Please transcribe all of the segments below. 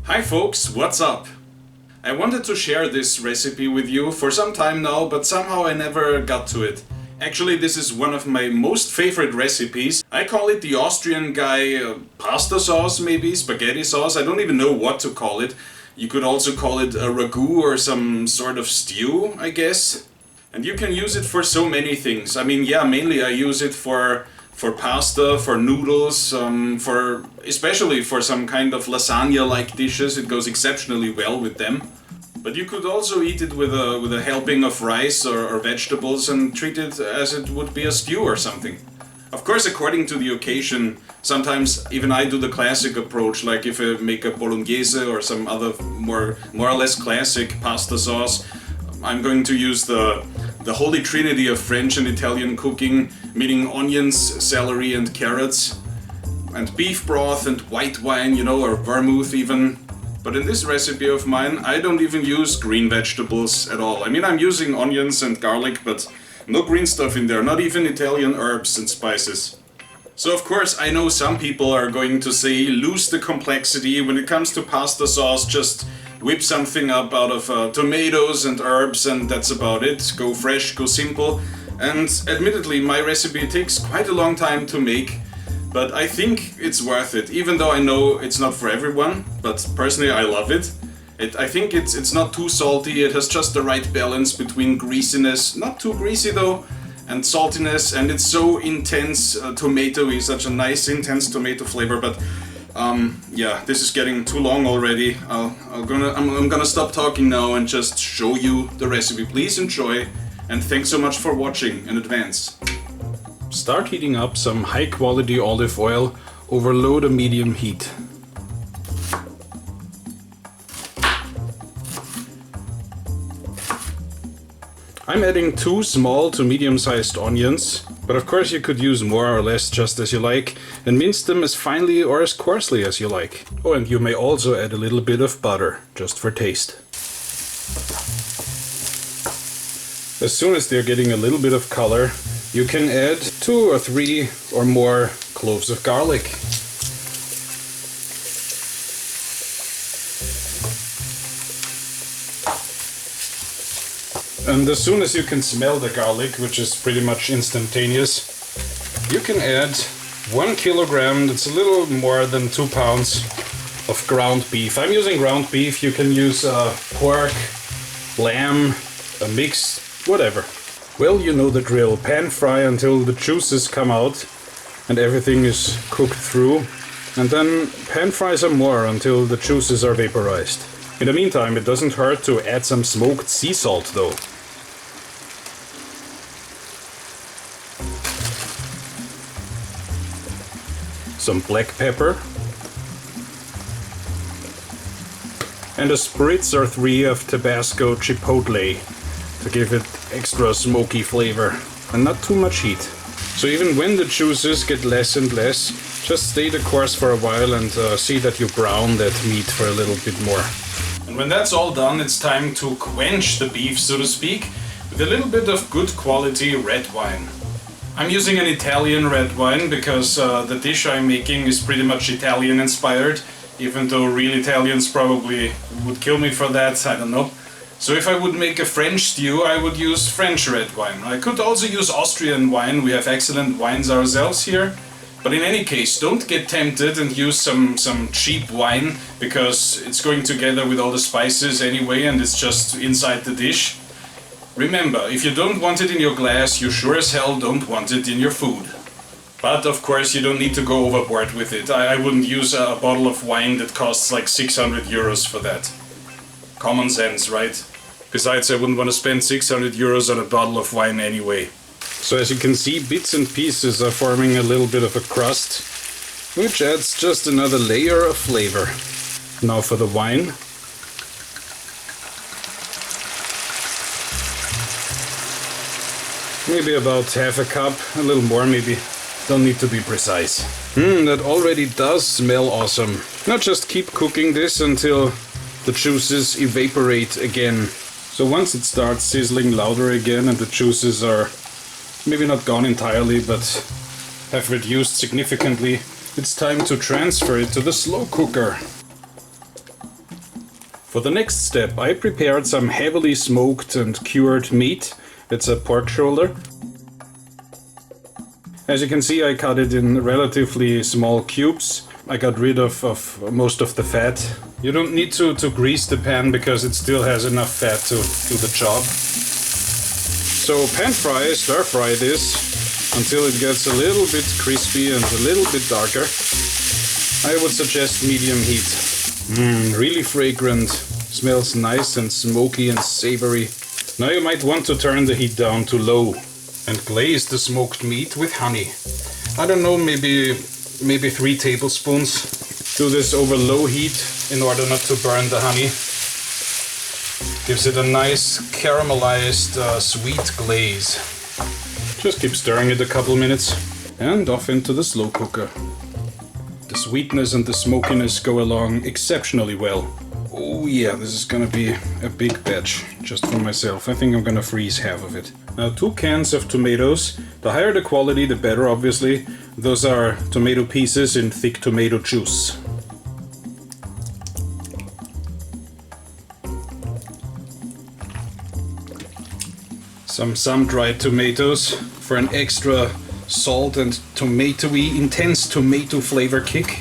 Hi folks, what's up? I wanted to share this recipe with you for some time now, but somehow I never got to it. Actually, this is one of my most favorite recipes. I call it the Austrian guy pasta sauce, maybe, spaghetti sauce. I don't even know what to call it. You could also call it a ragu or some sort of stew, I guess. And you can use it for so many things. I mean, yeah, mainly I use it for pasta, for noodles, especially for some kind of lasagna-like dishes. It goes exceptionally well with them. But you could also eat it with a helping of rice or vegetables and treat it as it would be a stew or something. Of course, according to the occasion, sometimes even I do the classic approach, like if I make a bolognese or some other more or less classic pasta sauce, I'm going to use the holy trinity of French and Italian cooking, meaning onions, celery and carrots, and beef broth and white wine, you know, or vermouth even. But in this recipe of mine, I don't even use green vegetables at all. I mean, I'm using onions and garlic, but no green stuff in there, not even Italian herbs and spices. So of course, I know some people are going to say, lose the complexity when it comes to pasta sauce, just whip something up out of tomatoes and herbs and that's about it. Go fresh, go simple. And admittedly, my recipe takes quite a long time to make, but I think it's worth it, even though I know it's not for everyone, but personally I love it. I think it's not too salty, it has just the right balance between greasiness, not too greasy though, and saltiness, and it's so intense tomatoey, such a nice intense tomato flavor, but yeah, this is getting too long already. I'm gonna stop talking now and just show you the recipe. Please enjoy, and thanks so much for watching in advance. Start heating up some high quality olive oil over low to medium heat. I'm adding 2 small to medium sized onions, but of course you could use more or less just as you like, and mince them as finely or as coarsely as you like. Oh, and you may also add a little bit of butter, just for taste. As soon as they're getting a little bit of color, you can add 2 or 3 or more cloves of garlic. And as soon as you can smell the garlic, which is pretty much instantaneous, you can add 1 kilogram, that's a little more than 2 pounds of ground beef. I'm using ground beef, you can use pork, lamb, a mix, whatever. Well, you know the drill. Pan fry until the juices come out and everything is cooked through, and then pan fry some more until the juices are vaporized. In the meantime, it doesn't hurt to add some smoked sea salt though. Some black pepper, and a spritz or 3 of Tabasco Chipotle to give it extra smoky flavor and not too much heat. So even when the juices get less and less, just stay the course for a while and see that you brown that meat for a little bit more. And when that's all done, it's time to quench the beef, so to speak, with a little bit of good quality red wine. I'm using an Italian red wine because the dish I'm making is pretty much Italian inspired, even though real Italians probably would kill me for that, I don't know. So if I would make a French stew, I would use French red wine. I could also use Austrian wine, we have excellent wines ourselves here. But in any case, don't get tempted and use some cheap wine, because it's going together with all the spices anyway and it's just inside the dish. Remember, if you don't want it in your glass, you sure as hell don't want it in your food. But of course you don't need to go overboard with it. I wouldn't use a bottle of wine that costs like 600 euros for that. Common sense, right? Besides, I wouldn't want to spend 600 euros on a bottle of wine anyway. So as you can see, bits and pieces are forming a little bit of a crust, which adds just another layer of flavor. Now for the wine. Maybe about half a cup, a little more maybe. Don't need to be precise. That already does smell awesome. Now just keep cooking this until the juices evaporate again. So once it starts sizzling louder again and the juices are maybe not gone entirely but have reduced significantly, it's time to transfer it to the slow cooker. For the next step, I prepared some heavily smoked and cured meat. It's a pork shoulder. As you can see, I cut it in relatively small cubes. I got rid of most of the fat. You don't need to grease the pan because it still has enough fat to do the job. So pan fry, stir fry this until it gets a little bit crispy and a little bit darker. I would suggest medium heat. Really fragrant. Smells nice and smoky and savory. Now you might want to turn the heat down to low and glaze the smoked meat with honey. I don't know, maybe 3 tablespoons. Do this over low heat in order not to burn the honey. Gives it a nice caramelized sweet glaze. Just keep stirring it a couple minutes and off into the slow cooker. The sweetness and the smokiness go along exceptionally well. Oh yeah, this is gonna be a big batch, just for myself. I think I'm gonna freeze half of it. Now 2 cans of tomatoes. The higher the quality, the better, obviously. Those are tomato pieces in thick tomato juice. Some sun-dried tomatoes for an extra salt and tomatoey, intense tomato flavor kick.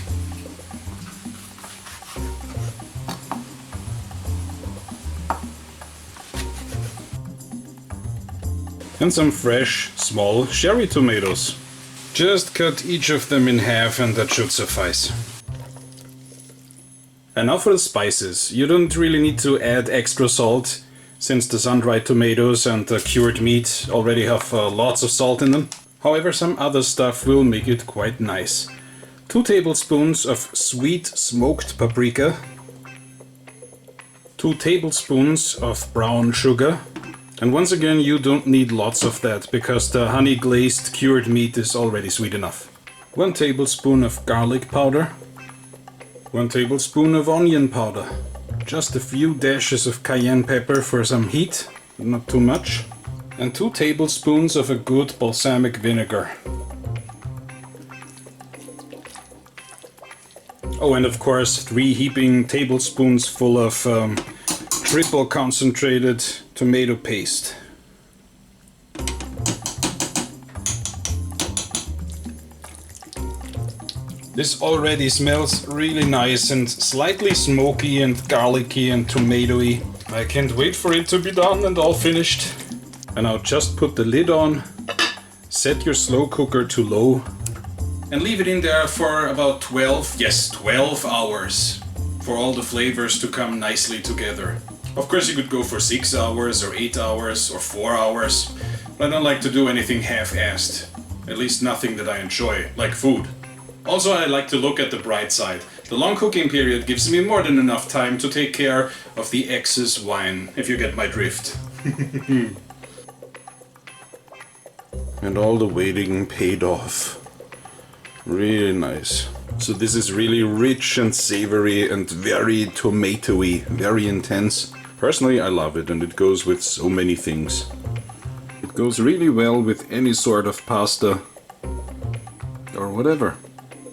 And some fresh, small cherry tomatoes. Just cut each of them in half and that should suffice. And now for the spices. You don't really need to add extra salt, since the sun-dried tomatoes and the cured meat already have lots of salt in them. However, some other stuff will make it quite nice. 2 tablespoons of sweet smoked paprika. 2 tablespoons of brown sugar. And once again, you don't need lots of that, because the honey glazed cured meat is already sweet enough. 1 tablespoon of garlic powder. 1 tablespoon of onion powder. Just a few dashes of cayenne pepper for some heat, not too much. And 2 tablespoons of a good balsamic vinegar. Oh, and of course 3 heaping tablespoons full of triple concentrated tomato paste. This already smells really nice and slightly smoky and garlicky and tomatoey. I can't wait for it to be done and all finished. And now just put the lid on, set your slow cooker to low, and leave it in there for about 12 hours, for all the flavors to come nicely together. Of course you could go for 6 hours or 8 hours or 4 hours, but I don't like to do anything half-assed. At least nothing that I enjoy, like food. Also, I like to look at the bright side. The long cooking period gives me more than enough time to take care of the excess wine, if you get my drift. And all the waiting paid off. Really nice. So this is really rich and savory and very tomatoey, very intense. Personally, I love it, and it goes with so many things. It goes really well with any sort of pasta or whatever.